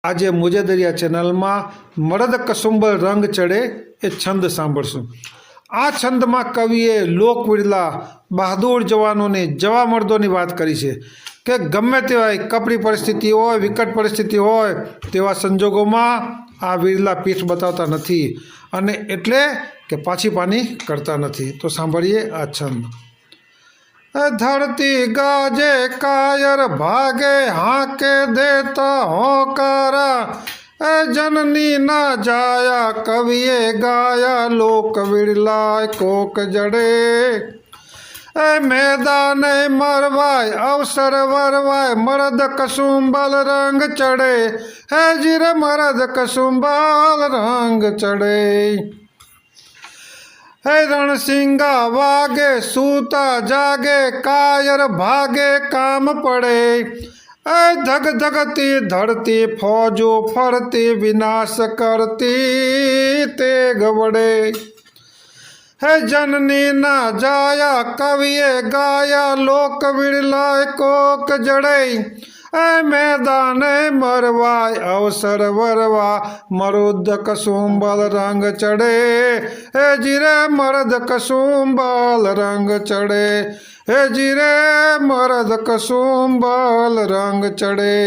આજે મોજેદરિયા ચેનલમાં મરદ કસુંબલ રંગ ચડે એ છંદ સાંભળશું। આ છંદમાં કવિએ લોકવીરલા બહાદુર જવાનોને જવા મર્દોની વાત કરી છે કે ગમે તેવા કપરી પરિસ્થિતિ હોય, વિકટ પરિસ્થિતિ હોય, તેવા સંજોગોમાં આ વીરલા પીઠ બતાવતા નથી અને એટલે કે પાછી પાની કરતા નથી। તો સાંભળીએ આ છંદ। धरती गाजे कायर भागे हाके देता होकारा, जननी ना जाया कविए गाया लोक विरला कोक जड़े। मैदान मरवाय अवसर वरवाय मर्द कसुंबल रंग चढ़े, है जिर मर्द कसुंबल रंग चढ़े। है रणसिंगा वागे सूता जागे कायर भागे काम पड़े, धग धगती धरती फौजो फरती विनाश करती तेग बढ़े। है जननी ना जाया कविए गाया लोक विरला कोक जड़े, मैदान मरवाय अवसर वरवा मरुद कसुंबल रंग चढ़े, हे जिरे मर्द कसुंबल रंग चढ़े, हे जिरे मर्द कसुंबल रंग चढ़े।